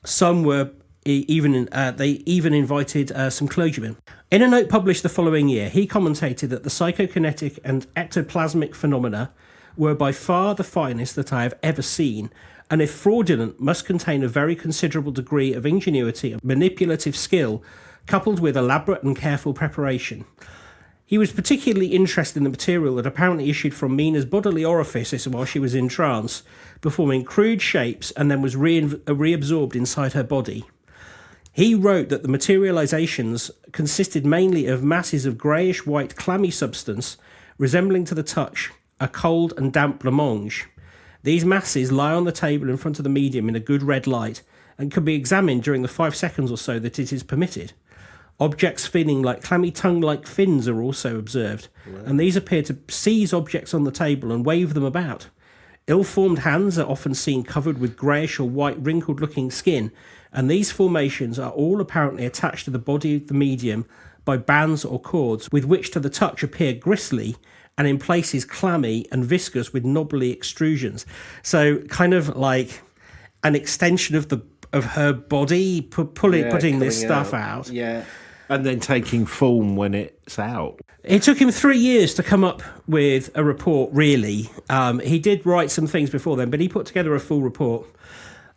Some were They even invited some clergymen. In a note published the following year, he commentated that the psychokinetic and ectoplasmic phenomena were by far the finest that I have ever seen, and if fraudulent, must contain a very considerable degree of ingenuity and manipulative skill, coupled with elaborate and careful preparation. He was particularly interested in the material that apparently issued from Mina's bodily orifices while she was in trance, performing crude shapes and then was reabsorbed inside her body. He wrote that the materializations consisted mainly of masses of greyish-white clammy substance, resembling to the touch a cold and damp blancmange. These masses lie on the table in front of the medium in a good red light, and can be examined during the 5 seconds or so that it is permitted. Objects feeling like clammy tongue-like fins are also observed, and these appear to seize objects on the table and wave them about. Ill-formed hands are often seen covered with greyish or white wrinkled-looking skin, and these formations are all apparently attached to the body of the medium by bands or cords, with which to the touch appear gristly, and in places clammy and viscous with knobbly extrusions. So kind of like an extension of her body, putting this stuff out. Yeah. And then taking form when it's out. It took him 3 years to come up with a report, really. He did write some things before then, but he put together a full report.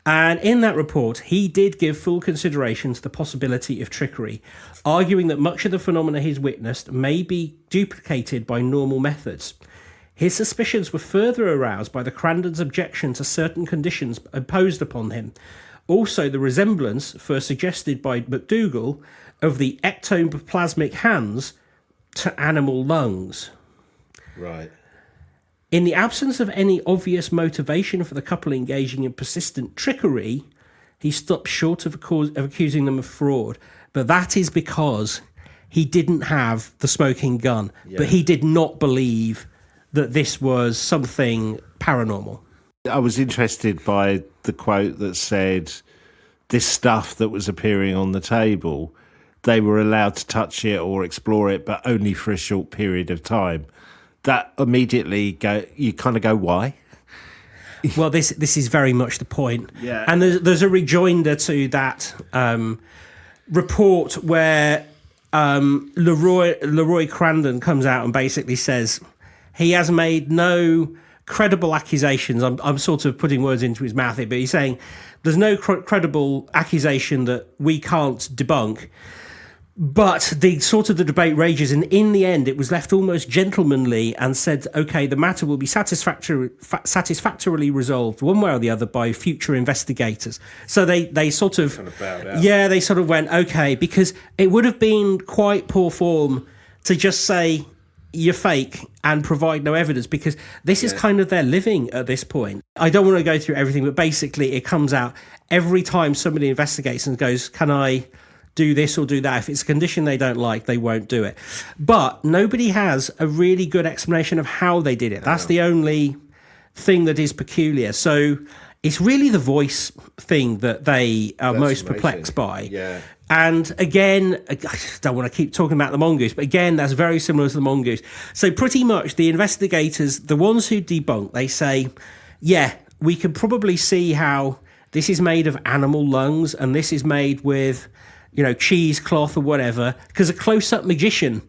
And in that report, he did give full consideration to the possibility of trickery, arguing that much of the phenomena he's witnessed may be duplicated by normal methods. His suspicions were further aroused by the Crandon's objection to certain conditions imposed upon him. Also, the resemblance, first suggested by McDougall, of the ectoplasmic hands to animal lungs. Right. In the absence of any obvious motivation for the couple engaging in persistent trickery, he stopped short of accusing them of fraud. But that is because he didn't have the smoking gun. Yeah. But he did not believe that this was something paranormal. I was interested by the quote that said, this stuff that was appearing on the table, they were allowed to touch it or explore it, but only for a short period of time. That immediately you kind of go, why? Well, this is very much the point. Yeah. And there's a rejoinder to that report where Leroy Crandon comes out and basically says he has made no credible accusations. I'm sort of putting words into his mouth here, but he's saying there's no credible accusation that we can't debunk. But the debate rages, and in the end, it was left almost gentlemanly and said, "Okay, the matter will be satisfactorily resolved one way or the other by future investigators." So they sort of bowed out. Yeah, they sort of went, "Okay," because it would have been quite poor form to just say you're fake and provide no evidence, because this is kind of their living at this point. I don't want to go through everything, but basically, it comes out every time somebody investigates and goes, "Can I do this or do that?" If it's a condition they don't like, they won't do it. But nobody has a really good explanation of how they did it. That's the only thing that is peculiar. So it's really the voice thing that they are most perplexed by. Yeah. And again, I don't want to keep talking about the mongoose, but again, that's very similar to the mongoose. So pretty much the investigators, the ones who debunk, they say, yeah, we can probably see how this is made of animal lungs and this is made with, cheesecloth or whatever, because a close-up magician,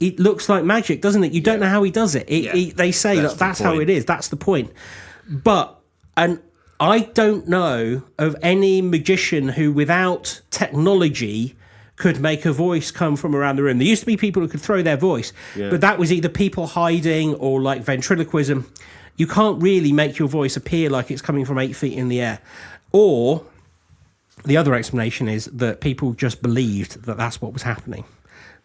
it looks like magic, doesn't it? You don't know how he does it. They say that's how it is. That's the point. And I don't know of any magician who, without technology, could make a voice come from around the room. There used to be people who could throw their voice, but that was either people hiding or like ventriloquism. You can't really make your voice appear like it's coming from 8 feet in the air. Or the other explanation is that people just believed that that's what was happening.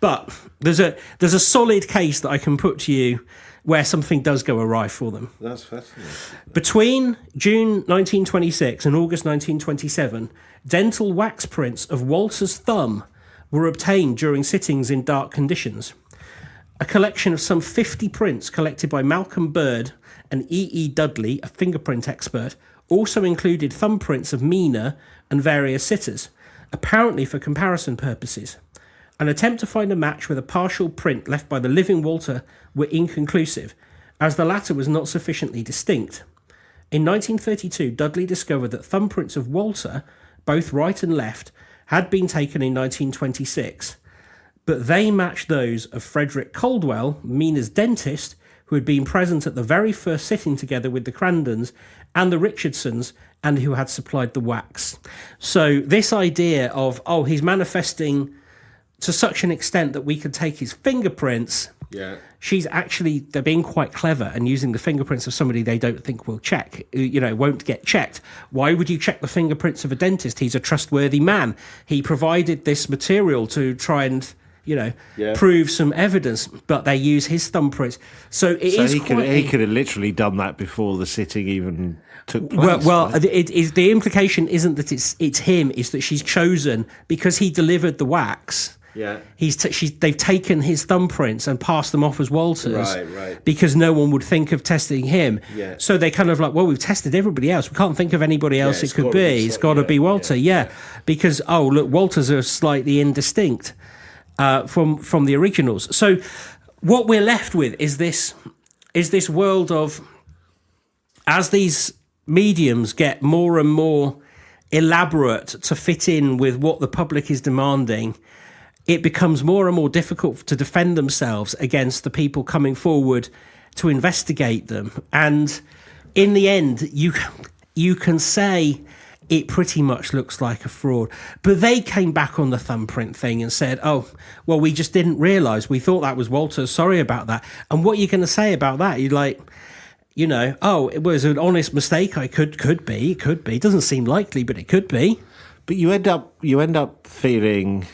But there's a solid case that I can put to you where something does go awry for them. That's fascinating. Between June 1926 and August 1927, dental wax prints of Walter's thumb were obtained during sittings in dark conditions. A collection of some 50 prints collected by Malcolm Bird and E.E. Dudley, a fingerprint expert, also included thumbprints of Mina and various sitters, apparently for comparison purposes. An attempt to find a match with a partial print left by the living Walter were inconclusive, as the latter was not sufficiently distinct. In 1932, Dudley discovered that thumbprints of Walter, both right and left, had been taken in 1926, but they matched those of Frederick Caldwell, Mina's dentist, who had been present at the very first sitting together with the Crandons and the Richardsons, and who had supplied the wax. So this idea of, he's manifesting to such an extent that we can take his fingerprints. Yeah. They're being quite clever and using the fingerprints of somebody they don't think will check, won't get checked. Why would you check the fingerprints of a dentist? He's a trustworthy man. He provided this material to try and, prove some evidence, but they use his thumbprints. So he could have literally done that before the sitting even took place. The implication isn't that it's him, it's that she's chosen because he delivered the wax. Yeah, they've taken his thumbprints and passed them off as Walter's, right. Because no one would think of testing him. Yeah. So they kind of like, well, we've tested everybody else. We can't think of anybody else it could be. It's got to be Walter. Yeah. Because look, Walters are slightly indistinct from the originals. So what we're left with is this world of, as these mediums get more and more elaborate to fit in with what the public is demanding, it becomes more and more difficult to defend themselves against the people coming forward to investigate them. And in the end, you can say it pretty much looks like a fraud. But they came back on the thumbprint thing and said, well, we just didn't realise. We thought that was Walter. Sorry about that. And what are you going to say about that? You're like, it was an honest mistake. It could be. It doesn't seem likely, but it could be. But you end up feeling,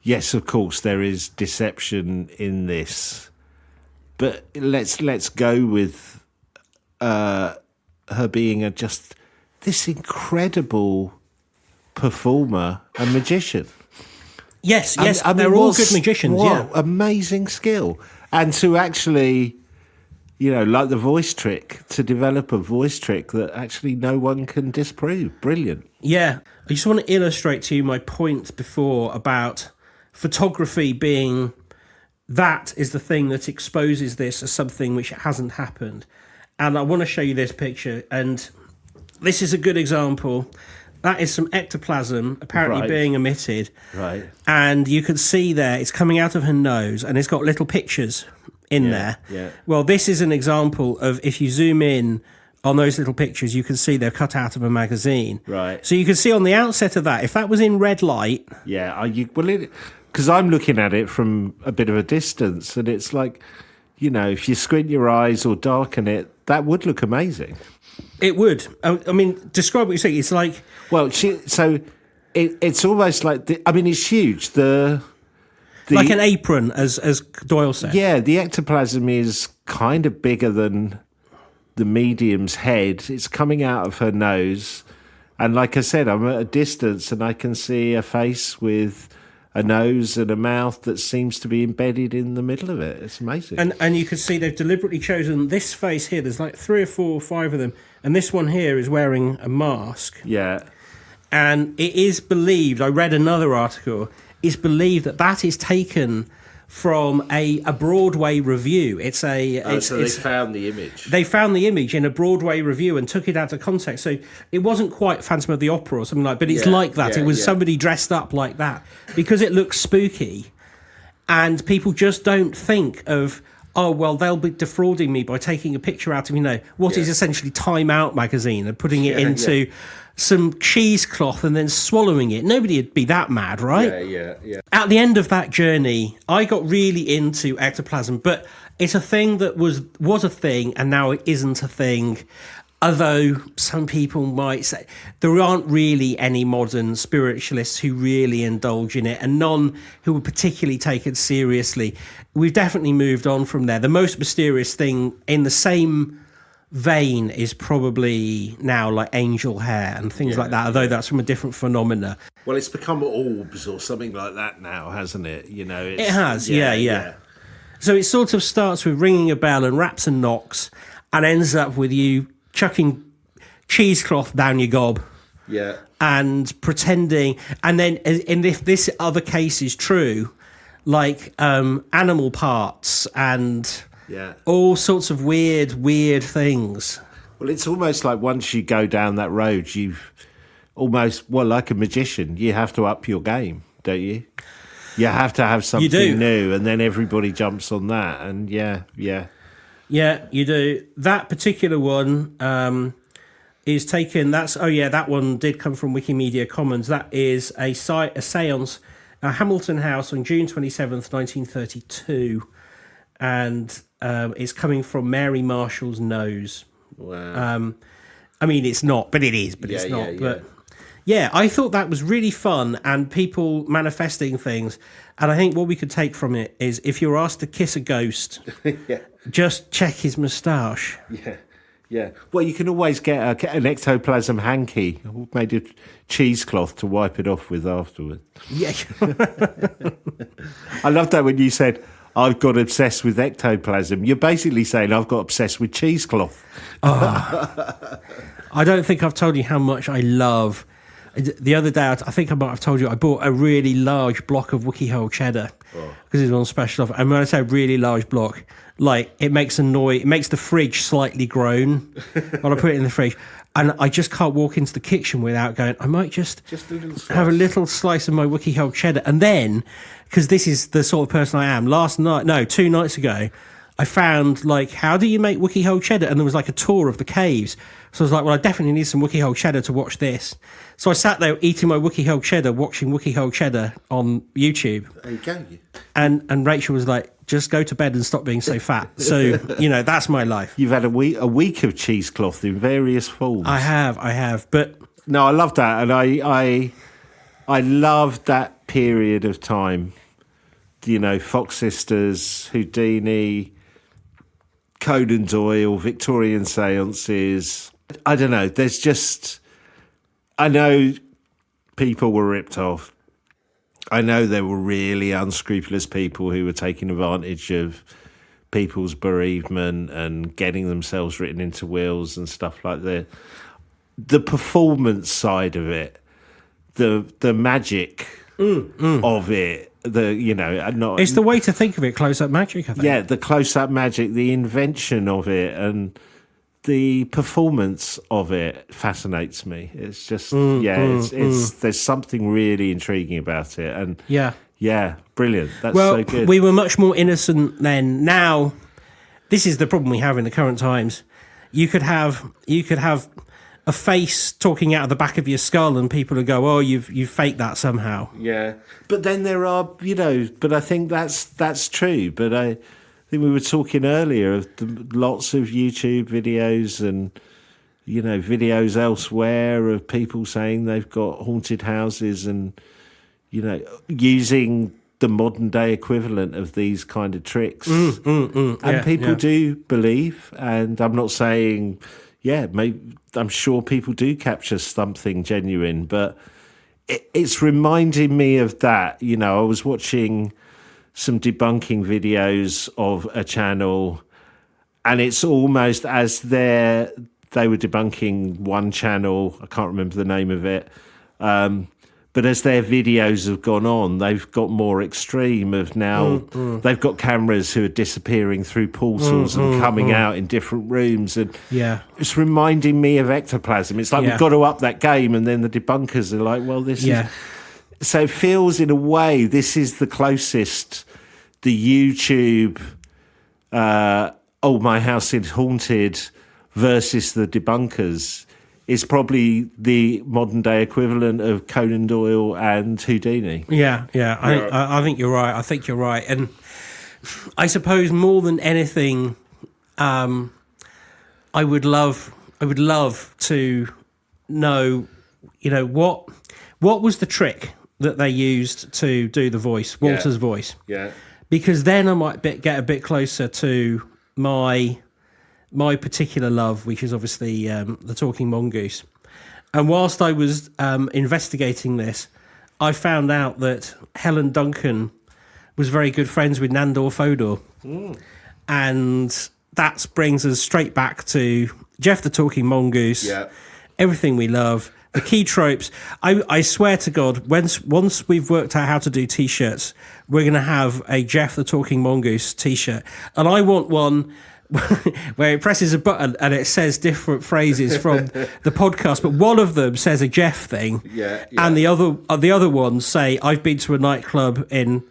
yes, of course, there is deception in this. But let's go with her being just this incredible performer and magician. Yes, they're all good magicians. Yeah, amazing skill, and to actually, like the voice trick, to develop a voice trick that actually no one can disprove. Brilliant. Yeah, I just want to illustrate to you my point before about photography being that is the thing that exposes this as something which hasn't happened. And I want to show you this picture, and this is a good example. That is some ectoplasm apparently being emitted. Right. And you can see there, it's coming out of her nose, and it's got little pictures in there. Yeah. Well, this is an example of, if you zoom in on those little pictures, you can see they're cut out of a magazine. Right. So you can see on the outset of that, if that was in red light... Yeah, because I'm looking at it from a bit of a distance, and it's like, if you squint your eyes or darken it, that would look amazing. It would. I mean, describe what you say. It's like... Well, it's almost like... it's huge. Like an apron, as Doyle said. Yeah, the ectoplasm is kind of bigger than the medium's head. It's coming out of her nose. And like I said, I'm at a distance and I can see a face with a nose and a mouth that seems to be embedded in the middle of it. It's amazing. And you can see they've deliberately chosen this face here. There's like 3 or 4 or 5 of them. And this one here is wearing a mask. Yeah. And it is believed, I read another article, it's believed that is taken from a Broadway review. So they found the image. They found the image in a Broadway review and took it out of context. So it wasn't quite Phantom of the Opera or something like, but it's like that. It was somebody dressed up like that because it looks spooky, and people just don't think of, they'll be defrauding me by taking a picture out of what is essentially Time Out magazine and putting it into some cheesecloth and then swallowing it. Nobody would be that mad, right? Yeah. At the end of that journey, I got really into ectoplasm, but it's a thing that was a thing and now it isn't a thing. Although some people might say there aren't really any modern spiritualists who really indulge in it, and none who would particularly take it seriously. We've definitely moved on from there. The most mysterious thing in the same vein is probably now like angel hair and things like that, although that's from a different phenomena. Well, it's become orbs or something like that now, hasn't it? It has, yeah. So it sort of starts with ringing a bell and raps and knocks and ends up with you chucking cheesecloth down your gob. Yeah. And pretending, and then, and if this other case is true, like animal parts and all sorts of weird things. Well, it's almost like once you go down that road, you've almost, well, like a magician. You have to up your game, don't you? You have to have something new, and then everybody jumps on that. And yeah, you do. That particular one is taken. That one did come from Wikimedia Commons. That is a séance, Hamilton House on June 27th, 1932, and it's coming from Mary Marshall's nose. Wow. I mean, it's not, but it is, but it's not. But yeah, I thought that was really fun, and people manifesting things. And I think what we could take from it is, if you're asked to kiss a ghost, just check his moustache. Yeah. Well, you can always get an ectoplasm hanky made of cheesecloth to wipe it off with afterwards. Yeah. I love that when you said, I've got obsessed with ectoplasm. You're basically saying I've got obsessed with cheesecloth. I don't think I've told you how much I love. The other day, I think I might have told you, I bought a really large block of WikiHow cheddar because it's on special offer. And when I say really large block, like, it makes a noise, it makes the fridge slightly groan when I put it in the fridge. And I just can't walk into the kitchen without going, I might just have a little slice of my WikiHow cheddar. And then, because this is the sort of person I am, 2 nights ago, I found, like, how do you make WikiHow cheddar? And there was like a tour of the caves. So I was like, well, I definitely need some WikiHow cheddar to watch this. So I sat there eating my WikiHow cheddar, watching WikiHow cheddar on YouTube. There you go. And Rachel was like, just go to bed and stop being so fat. So, that's my life. You've had a week of cheesecloth in various forms. I have. But no, I love that. And I love that period of time. Fox Sisters, Houdini, Conan Doyle, Victorian seances. I don't know. I know people were ripped off. I know there were really unscrupulous people who were taking advantage of people's bereavement and getting themselves written into wills and stuff like that. The performance side of it, the magic of it, it's the way to think of it, close-up magic, I think. Yeah, the close-up magic, the invention of it, and the performance of it fascinates me. It's just, there's something really intriguing about it. And yeah, brilliant. That's so good. We were much more innocent then. Now, this is the problem we have in the current times. You could have a face talking out of the back of your skull, and people would go, "Oh, you've faked that somehow." Yeah, but then there are, but I think that's true. But I think we were talking earlier of lots of YouTube videos and videos elsewhere of people saying they've got haunted houses and using the modern day equivalent of these kind of tricks, and people do believe. And I'm not saying. Yeah, I'm sure people do capture something genuine, but it's reminding me of that. I was watching some debunking videos of a channel, and it's almost as they were debunking one channel. I can't remember the name of it. But as their videos have gone on, they've got more extreme of now they've got cameras who are disappearing through portals and coming out in different rooms. And it's reminding me of ectoplasm. It's like we've got to up that game, and then the debunkers are like, well, this is... So it feels, in a way, this is the closest the YouTube, my house is haunted versus the debunkers is probably the modern day equivalent of Conan Doyle and Houdini. Yeah. I think you're right. And I suppose more than anything, I would love to know, what was the trick that they used to do the voice, Walter's voice? Yeah. Because then I might get a bit closer to my particular love, which is obviously the talking mongoose. And whilst I was investigating this, I found out that Helen Duncan was very good friends with Nandor Fodor. And that brings us straight back to Jeff the Talking Mongoose, everything we love, the key tropes. I swear to God, once we've worked out how to do T-shirts, we're going to have a Jeff the Talking Mongoose t-shirt. And I want one where it presses a button and it says different phrases from the podcast, but one of them says a Jeff thing, and the other ones say, I've been to a nightclub in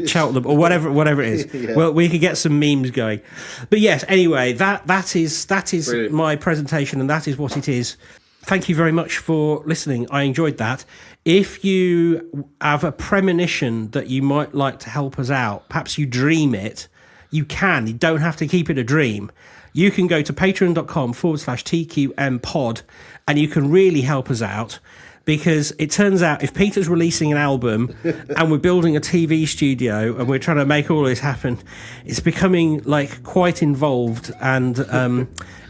Cheltenham, or whatever it is. Well, we could get some memes going. But yes, anyway, that is brilliant. My presentation, and that is what it is. Thank you very much for listening. I enjoyed that. If you have a premonition that you might like to help us out, perhaps you dream it, you can. You don't have to keep it a dream. You can go to patreon.com/TQM pod, and you can really help us out, because it turns out if Peter's releasing an album and we're building a TV studio and we're trying to make all this happen, it's becoming like quite involved, and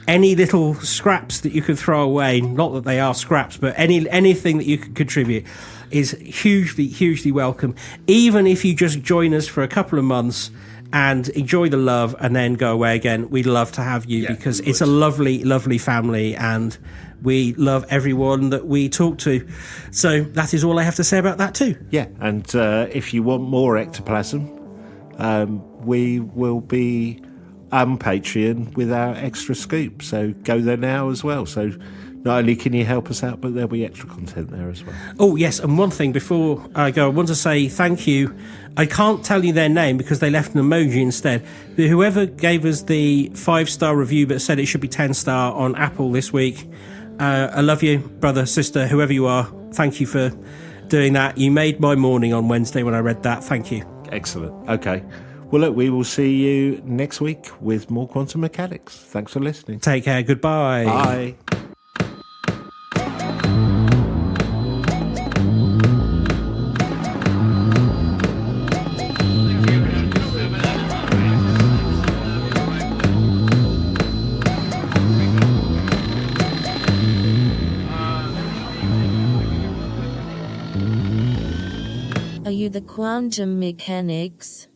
any little scraps that you can throw away, not that they are scraps, but anything that you can contribute is hugely welcome. Even if you just join us for a couple of months and enjoy the love and then go away again, we'd love to have you, because it's a lovely family, and we love everyone that we talk to. So that is all I have to say about that too. Yeah, and if you want more ectoplasm, we will be on Patreon with our extra scoop. So go there now as well. So not only can you help us out, but there'll be extra content there as well. Oh, yes, and one thing before I go, I want to say thank you. I can't tell you their name because they left an emoji instead. But whoever gave us the 5-star review but said it should be 10-star on Apple this week, I love you, brother, sister, whoever you are. Thank you for doing that. You made my morning on Wednesday when I read that. Thank you. Excellent. Okay. Well, look, we will see you next week with more quantum mechanics. Thanks for listening. Take care. Goodbye. Bye. Are you the quantum mechanics?